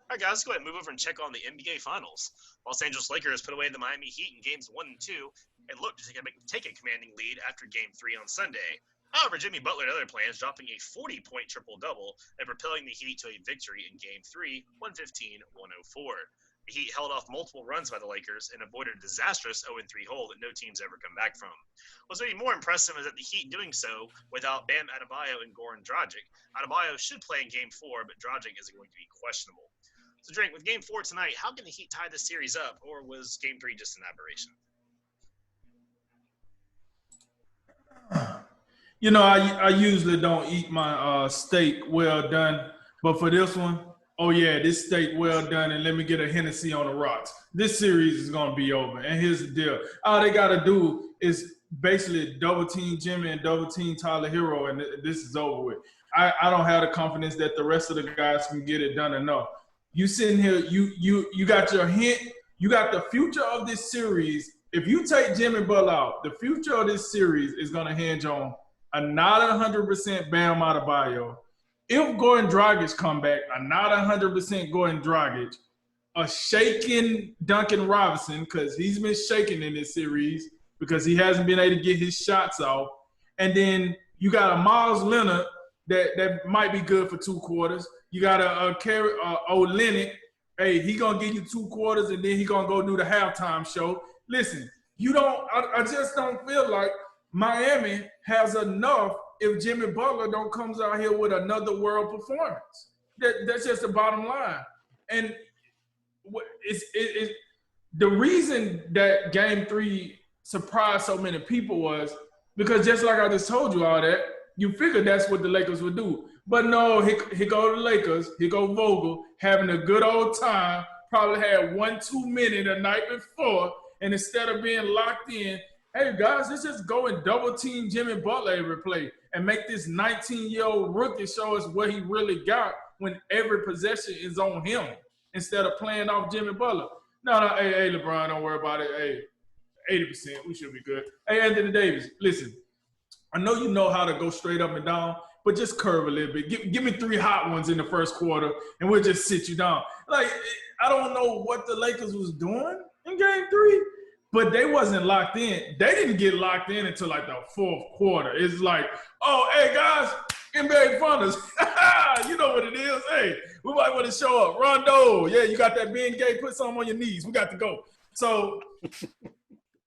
All right, guys, let's go ahead and move over and check on the NBA Finals. Los Angeles Lakers put away the Miami Heat in games 1 and 2 and looked to take a commanding lead after game 3 on Sunday. However, Jimmy Butler and other plans dropping a 40-point triple-double and propelling the Heat to a victory in game 3, 115-104. The Heat held off multiple runs by the Lakers and avoided a disastrous 0-3 hole that no team's ever come back from. What's maybe more impressive is that the Heat doing so without Bam Adebayo and Goran Dragic. Adebayo should play in game 4, but Dragic is going to be questionable. So, Drake, with game 4 tonight, how can the Heat tie the series up, or was game 3 just an aberration? You know, I usually don't eat my steak well done, but for this one, oh yeah, this steak well done, and let me get a Hennessy on the rocks. This series is gonna be over, and here's the deal: all they gotta do is basically double team Jimmy and double team Tyler Hero, and this is over with. I don't have the confidence that the rest of the guys can get it done enough. You sitting here, you got your hint, you got the future of this series. If you take Jimmy Butler out, the future of this series is gonna hinge on a not 100% Bam Adebayo. If Goran Dragic come back, a not 100% Goran Dragic, a shaking Duncan Robinson, because he's been shaking in this series because he hasn't been able to get his shots off. And then you got a Miles Leonard that might be good for 2 quarters. You got a Olynyk. Hey, he going to give you 2 quarters, and then he going to go do the halftime show. Listen, I just don't feel like Miami has enough if Jimmy Butler don't comes out here with another world performance. That's just the bottom line. And it's the reason that game 3 surprised so many people was because just like I just told you all that, you figured that's what the Lakers would do. But no, here go the Lakers, here go Vogel, having a good old time, probably had 1-2 minutes the night before, and instead of being locked in, hey, guys, let's just go and double-team Jimmy Butler every play and make this 19-year-old rookie show us what he really got when every possession is on him instead of playing off Jimmy Butler. No, hey, LeBron, don't worry about it. Hey, 80%, we should be good. Hey, Anthony Davis, listen, I know you know how to go straight up and down, but just curve a little bit. Give me 3 hot ones in the first quarter, and we'll just sit you down. Like, I don't know what the Lakers was doing in game 3. But they wasn't locked in. They didn't get locked in until like the 4th quarter. It's like, oh, hey, guys, NBA Finals. You know what it is. Hey, we might want to show up. Rondo, yeah, you got that Ben Gay, put something on your knees. We got to go. So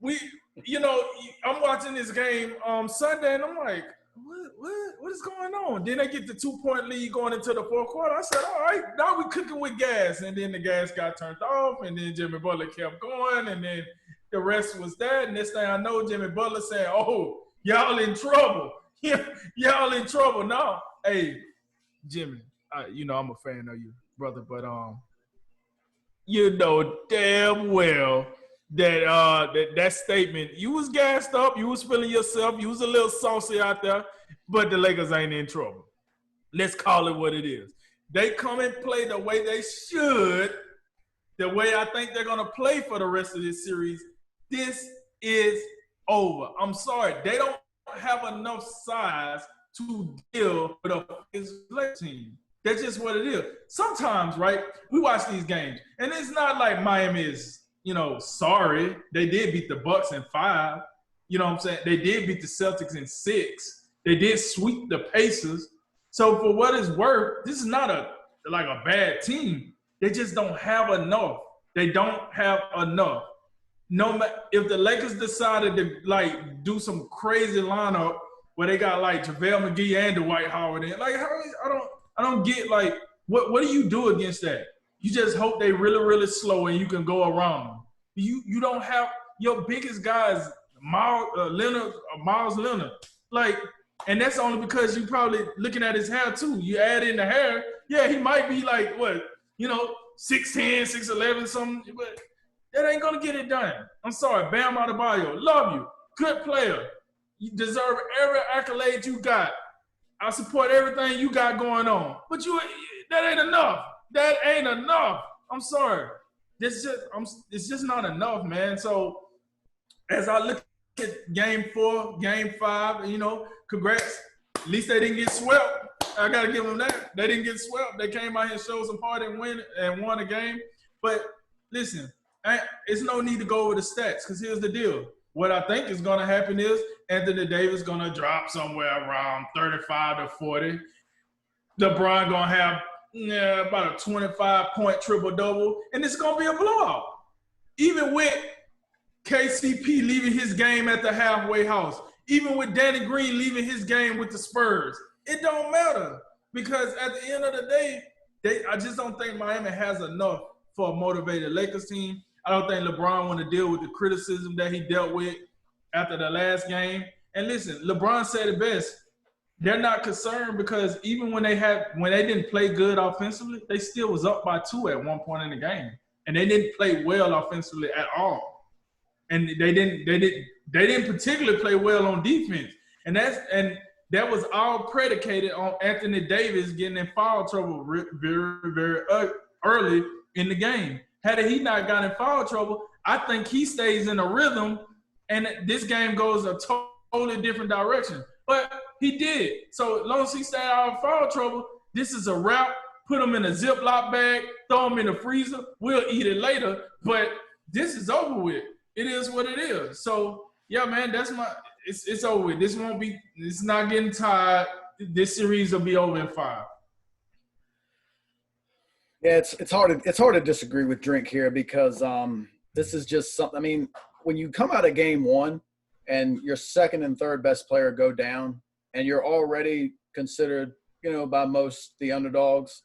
I'm watching this game Sunday, and I'm like, what is going on? Then they get the 2-point lead going into the 4th quarter. I said, all right, now we're cooking with gas. And then the gas got turned off, and then Jimmy Butler kept going, and then the rest was that. And next thing I know, Jimmy Butler saying, oh, y'all in trouble. Y'all in trouble now. Hey, Jimmy, I'm a fan of you, brother, but you know damn well that statement, you was gassed up, you was feeling yourself, you was a little saucy out there, but the Lakers ain't in trouble. Let's call it what it is. They come and play the way they should, the way I think they're going to play for the rest of this series. This is over. I'm sorry. They don't have enough size to deal with a Lakers team. That's just what it is. Sometimes, right, we watch these games, and it's not like Miami is, sorry. They did beat the Bucks in 5. You know what I'm saying? They did beat the Celtics in 6. They did sweep the Pacers. So for what it's worth, this is not a bad team. They just don't have enough. They don't have enough. No matter if the Lakers decided to do some crazy lineup where they got JaVale McGee and Dwight Howard in, I don't get what do you do against that? You just hope they really, really slow and you can go around them. You don't have your biggest guys, Miles Leonard, and that's only because you probably looking at his hair too. You add in the hair, yeah, he might be 6'10", 6'11", something, but that ain't gonna get it done. I'm sorry, Bam Adebayo, love you, good player. You deserve every accolade you got. I support everything you got going on, but that ain't enough. That ain't enough. I'm sorry. It's just not enough, man. So as I look at game 4, game 5, congrats At least they didn't get swept. I got to give them that. They didn't get swept. They came out here, showed some heart and won a game. But listen, it's no need to go over the stats because here's the deal. What I think is going to happen is Anthony Davis going to drop somewhere around 35 to 40. LeBron going to have about a 25-point triple-double, and it's going to be a blowout. Even with KCP leaving his game at the halfway house, even with Danny Green leaving his game with the Spurs, it don't matter because at the end of the day, I just don't think Miami has enough for a motivated Lakers team. I don't think LeBron want to deal with the criticism that he dealt with after the last game. And listen, LeBron said it best. They're not concerned because even when they didn't play good offensively, they still was up by 2 at one point in the game, and they didn't play well offensively at all. And they didn't particularly play well on defense, and that was all predicated on Anthony Davis getting in foul trouble very, very early in the game. Had he not gotten in foul trouble, I think he stays in a rhythm, and this game goes a totally different direction. But he did. So as long as he stayed out of foul trouble, this is a wrap. Put him in a Ziploc bag, throw him in the freezer. We'll eat it later. But this is over with. It is what it is. So, yeah, man, it's over with. It's not getting tired. This series will be over in 5. Yeah, it's hard to disagree with Drink here because this is just something. I mean, when you come out of game 1 and your second and third best player go down, and you're already considered, by most the underdogs,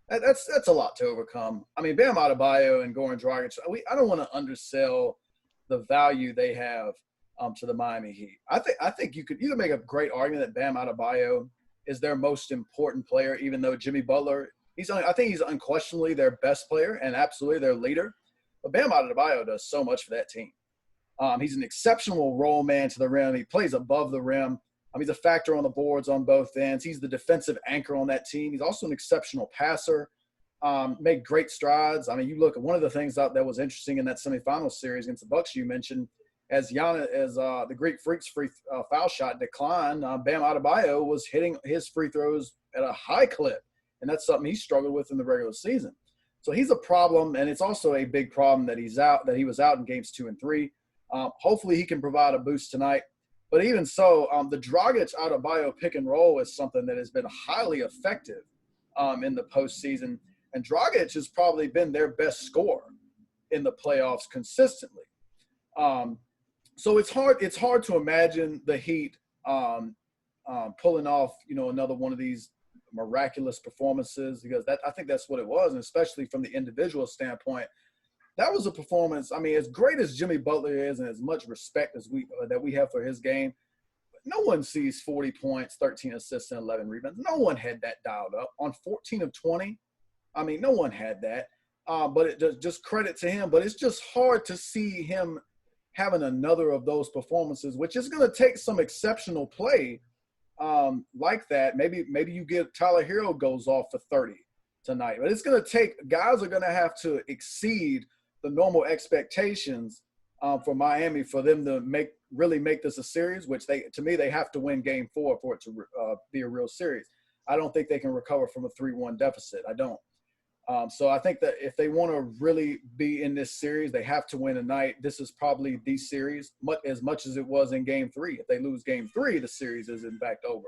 that's a lot to overcome. I mean, Bam Adebayo and Goran Dragic, I don't want to undersell the value they have to the Miami Heat. I think you could make a great argument that Bam Adebayo is their most important player, even though Jimmy Butler, I think he's unquestionably their best player and absolutely their leader. But Bam Adebayo does so much for that team. He's an exceptional roll man to the rim. He plays above the rim. He's a factor on the boards on both ends. He's the defensive anchor on that team. He's also an exceptional passer. Made great strides. I mean, you look at one of the things that was interesting in that semifinal series against the Bucks you mentioned, as the Greek Freak's foul shot declined, Bam Adebayo was hitting his free throws at a high clip, and that's something he struggled with in the regular season. So he's a problem, and it's also a big problem that he was out in games 2 and 3. Hopefully he can provide a boost tonight. But even so, the Dragic-Adebayo pick and roll is something that has been highly effective in the postseason. And Dragic has probably been their best scorer in the playoffs consistently. So it's hard to imagine the Heat pulling off, another one of these miraculous performances because I think that's what it was, and especially from the individual standpoint. That was a performance. I mean, as great as Jimmy Butler is and as much respect as we have for his game, no one sees 40 points, 13 assists, and 11 rebounds. No one had that dialed up. On 14 of 20, I mean, no one had that. But it just credit to him. But it's just hard to see him having another of those performances, which is going to take some exceptional play like that. Maybe you get Tyler Hero goes off for 30 tonight. But it's going to take – guys are going to have to exceed – the normal expectations for Miami for them to really make this a series, which they have to win game 4 for it to be a real series. I don't think they can recover from a 3-1 deficit. I don't. So I think that if they want to really be in this series, they have to win tonight. This is probably the series, as much as it was in game 3. If they lose game 3, the series is in fact over.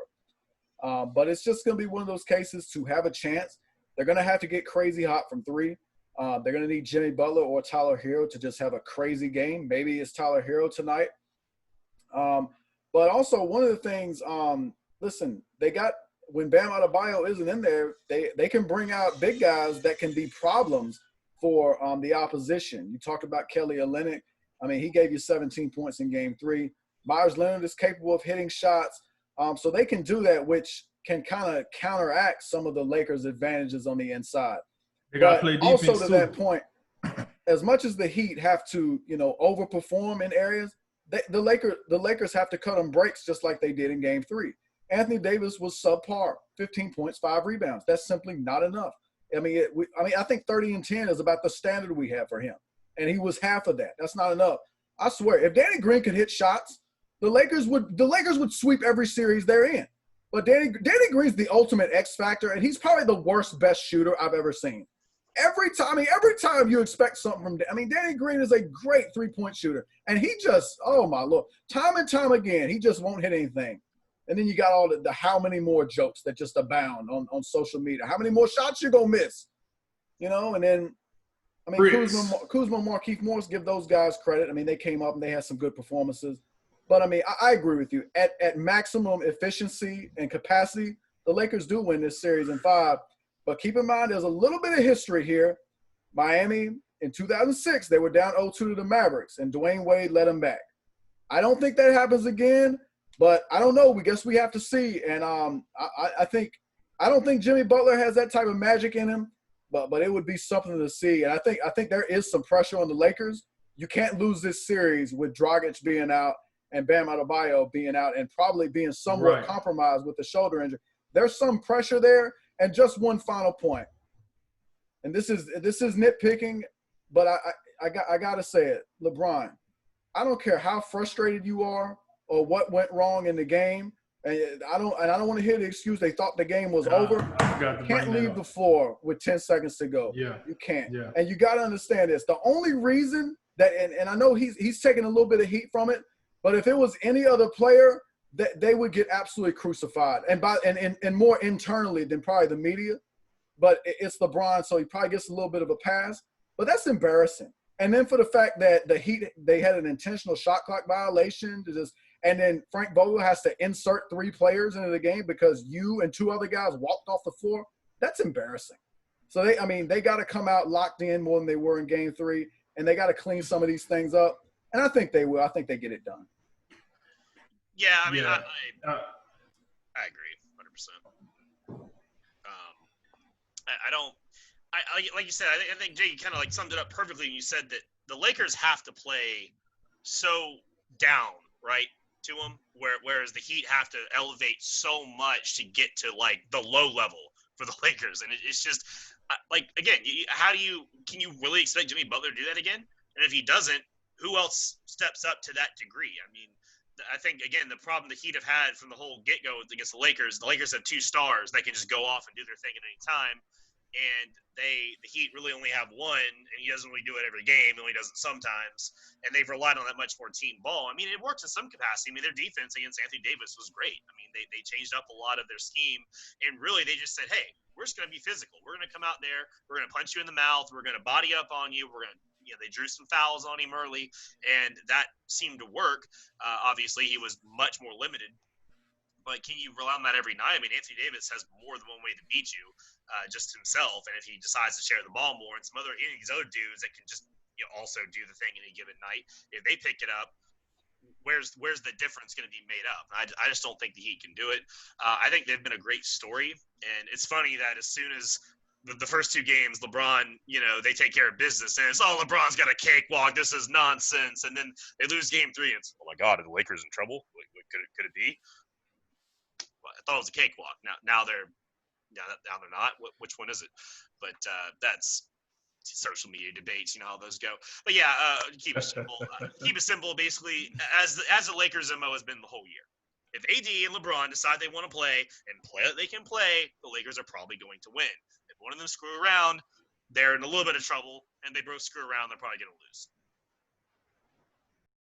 But it's just going to be one of those cases to have a chance. They're going to have to get crazy hot from 3. They're going to need Jimmy Butler or Tyler Hero to just have a crazy game. Maybe it's Tyler Hero tonight. But also one of the things, listen, they got – when Bam Adebayo isn't in there, they can bring out big guys that can be problems for the opposition. You talked about Kelly Olynyk. I mean, he gave you 17 points in game 3. Myers Leonard is capable of hitting shots. So they can do that, which can kind of counteract some of the Lakers' advantages on the inside. They got to play defense also to that point, as much as the Heat have to, overperform in areas, the Lakers have to cut them breaks just like they did in Game 3. Anthony Davis was subpar, 15 points, 5 rebounds. That's simply not enough. I mean, I think 30 and 10 is about the standard we have for him, and he was half of that. That's not enough. I swear, if Danny Green could hit shots, the Lakers would sweep every series they're in. But Danny Green's the ultimate X factor, and he's probably the worst best shooter I've ever seen. Every time you expect something from Danny Green is a great three-point shooter, and he just, oh my Lord, time and time again, he just won't hit anything. And then you got all the how many more jokes that just abound on social media. How many more shots you gonna miss? And then Kuzma, Markieff Morris, give those guys credit. They came up and they had some good performances. But I agree with you. At maximum efficiency and capacity, the Lakers do win this series in 5. But keep in mind, there's a little bit of history here. Miami, in 2006, they were down 0-2 to the Mavericks, and Dwayne Wade led them back. I don't think that happens again, but I don't know. We guess we have to see. And I don't think Jimmy Butler has that type of magic in him, but it would be something to see. And I think there is some pressure on the Lakers. You can't lose this series with Dragic being out and Bam Adebayo being out and probably being somewhat compromised with the shoulder injury. There's some pressure there. And just one final point, and this is nitpicking, but I gotta say it, LeBron. I don't care how frustrated you are or what went wrong in the game, and I don't want to hear the excuse they thought the game was over. You can't leave the floor with 10 seconds to go. Yeah, you can't. Yeah. And you got to understand this. The only reason that, and I know he's taking a little bit of heat from it, but if it was any other player, they would get absolutely crucified, and more internally than probably the media. But it's LeBron, so he probably gets a little bit of a pass. But that's embarrassing. And then for the fact that the Heat, they had an intentional shot clock violation and then Frank Vogel has to insert 3 players into the game because you and 2 other guys walked off the floor. That's embarrassing. So they got to come out locked in more than they were in Game 3, and they got to clean some of these things up. And I think they will. I think they get it done. Yeah, I agree 100%. Like you said, I think Jay, you kind of summed it up perfectly when you said that the Lakers have to play so down, right, to them, whereas the Heat have to elevate so much to get to the low level for the Lakers, and it's just again, can you really expect Jimmy Butler to do that again? And if he doesn't, who else steps up to that degree? I think, again, the problem the Heat have had from the whole get-go against the Lakers have 2 stars that can just go off and do their thing at any time. And the Heat really only have one, and he doesn't really do it every game. He only does it sometimes. And they've relied on that much more team ball. It works in some capacity. Their defense against Anthony Davis was great. They changed up a lot of their scheme. And really, they just said, hey, we're just going to be physical. We're going to come out there. We're going to punch you in the mouth. We're going to body up on you. We're going to they drew some fouls on him early, and that seemed to work. Obviously, he was much more limited. But can you rely on that every night? Anthony Davis has more than one way to beat you, just himself. And if he decides to share the ball more, and any of these other dudes that can just also do the thing any given night, if they pick it up, where's the difference going to be made up? I just don't think the Heat can do it. I think they've been a great story, and it's funny that as soon as the first 2 games, LeBron, they take care of business, and it's, LeBron's got a cakewalk. This is nonsense. And then they lose Game 3. And it's, oh my God, are the Lakers in trouble? Could it be? Well, I thought it was a cakewalk. Now they're not. Which one is it? But that's social media debates. How those go. But yeah, keep it simple. Keep it simple. Basically, as the Lakers' MO has been the whole year. If AD and LeBron decide they want to play and play that they can play, the Lakers are probably going to win. If one of them screw around, they're in a little bit of trouble, and they both screw around, they're probably going to lose.